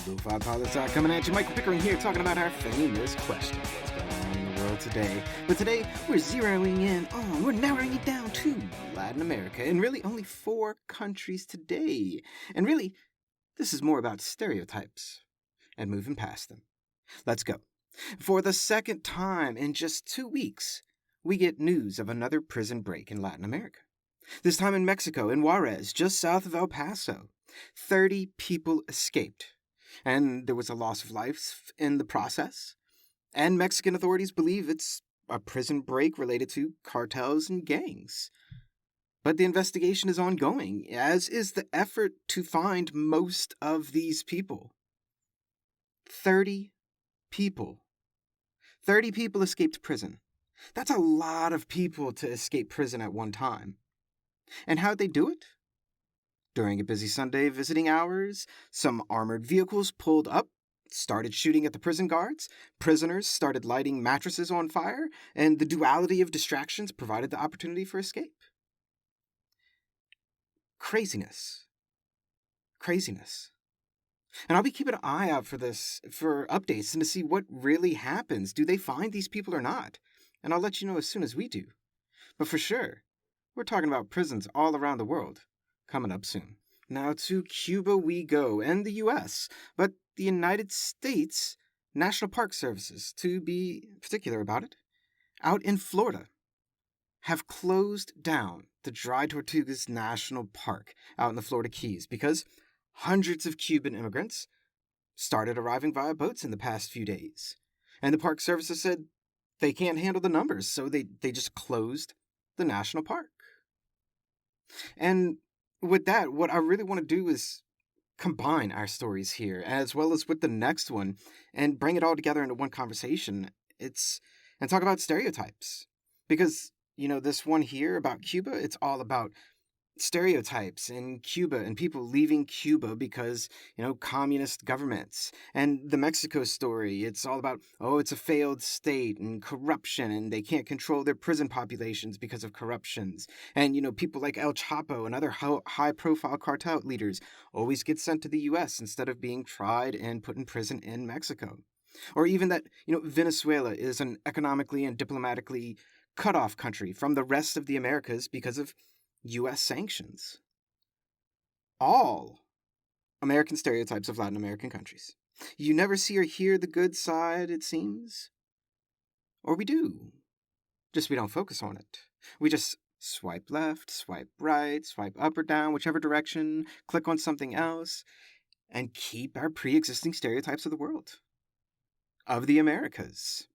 Lofi Poli Sci coming at you. Michael Pickering here talking about our famous question. What's going on in the world today? But today we're narrowing it down to Latin America, and really only 4 countries today. And really, this is more about stereotypes and moving past them. Let's go. For the second time in just 2 weeks, we get news of another prison break in Latin America. This time in Mexico, in Juarez, just south of El Paso. 30 people escaped, and there was a loss of life in the process. And Mexican authorities believe it's a prison break related to cartels and gangs. But the investigation is ongoing, as is the effort to find most of these people. 30 people. 30 people escaped prison. That's a lot of people to escape prison at one time. And how'd they do it? During a busy Sunday visiting hours, some armored vehicles pulled up, started shooting at the prison guards, prisoners started lighting mattresses on fire, and the duality of distractions provided the opportunity for escape. Craziness. And I'll be keeping an eye out for updates and to see what really happens. Do they find these people or not? And I'll let you know as soon as we do. But for sure, we're talking about prisons all around the world. Coming up soon. Now to Cuba we go, and the U.S., but the United States National Park Services, to be particular about it, out in Florida, have closed down the Dry Tortugas National Park out in the Florida Keys because hundreds of Cuban immigrants started arriving via boats in the past few days. And the Park Services said they can't handle the numbers, so they just closed the national park. And with that, what I really want to do is combine our stories here, as well as with the next one, and bring it all together into one conversation. And talk about stereotypes. Because, this one here about Cuba, it's all about stereotypes in Cuba and people leaving Cuba because, communist governments. And the Mexico story, it's all about, it's a failed state and corruption, and they can't control their prison populations because of corruptions. And, people like El Chapo and other high-profile cartel leaders always get sent to the U.S. instead of being tried and put in prison in Mexico. Or even that, Venezuela is an economically and diplomatically cut-off country from the rest of the Americas because of U.S. sanctions. All American stereotypes of Latin American countries. You never see or hear the good side, it seems. Or we do. Just we don't focus on it. We just swipe left, swipe right, swipe up or down, whichever direction, click on something else, and keep our pre-existing stereotypes of the world. Of the Americas.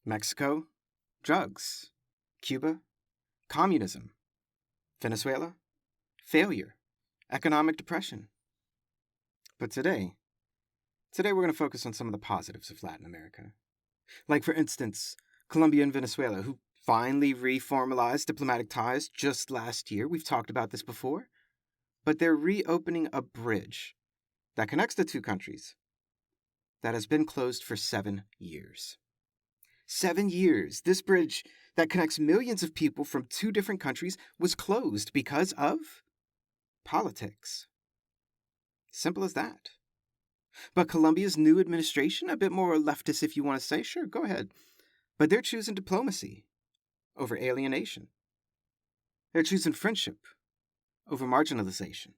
Mexico, drugs. Cuba, communism. Venezuela, failure, economic depression. But today we're going to focus on some of the positives of Latin America. Like, for instance, Colombia and Venezuela, who finally reformalized diplomatic ties just last year. We've talked about this before. But they're reopening a bridge that connects the 2 countries that has been closed for 7 years. 7 years. This bridge that connects millions of people from 2 different countries was closed because of politics. Simple as that. But Colombia's new administration, a bit more leftist if you want to say, sure, go ahead. But they're choosing diplomacy over alienation. They're choosing friendship over marginalization.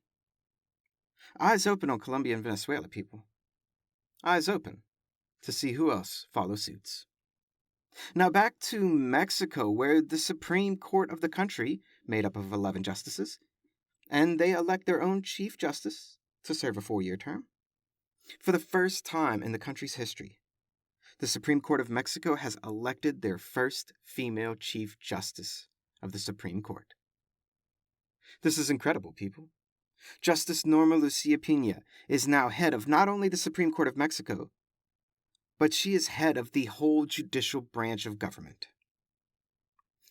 Eyes open on Colombia and Venezuela, people. Eyes open to see who else follows suits. Now back to Mexico, where the Supreme Court of the country, made up of 11 justices, and they elect their own Chief Justice to serve a 4-year term. For the first time in the country's history, the Supreme Court of Mexico has elected their first female Chief Justice of the Supreme Court. This is incredible, people. Justice Norma Lucia Pina is now head of not only the Supreme Court of Mexico, but she is head of the whole judicial branch of government.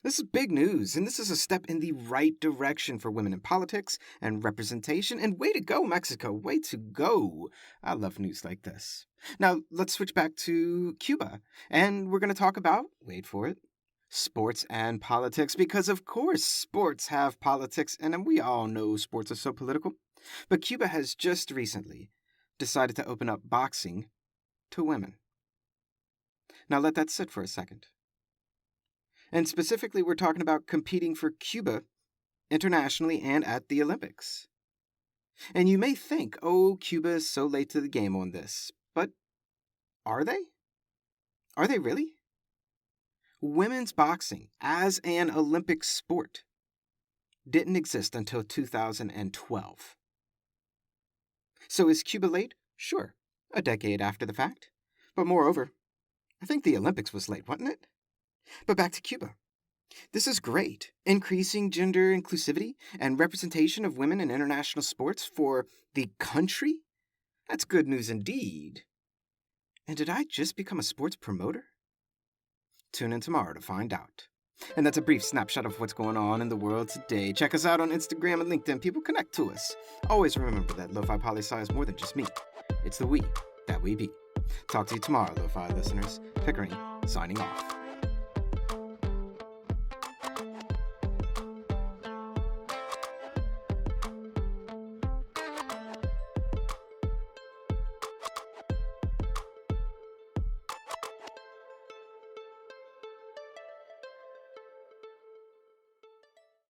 This is big news, and this is a step in the right direction for women in politics and representation, and way to go, Mexico, way to go. I love news like this. Now, let's switch back to Cuba, and we're going to talk about, wait for it, sports and politics, because of course sports have politics, and we all know sports are so political. But Cuba has just recently decided to open up boxing to women. Now let that sit for a second. And specifically, we're talking about competing for Cuba internationally and at the Olympics. And you may think, oh, Cuba is so late to the game on this. But are they? Are they really? Women's boxing as an Olympic sport didn't exist until 2012. So is Cuba late? Sure, a decade after the fact. But moreover, I think the Olympics was late, wasn't it? But back to Cuba. This is great. Increasing gender inclusivity and representation of women in international sports for the country? That's good news indeed. And did I just become a sports promoter? Tune in tomorrow to find out. And that's a brief snapshot of what's going on in the world today. Check us out on Instagram and LinkedIn. People, connect to us. Always remember that Lofi Poli Sci is more than just me. It's the we that we be. Talk to you tomorrow, Lofi listeners. Pickering, signing off.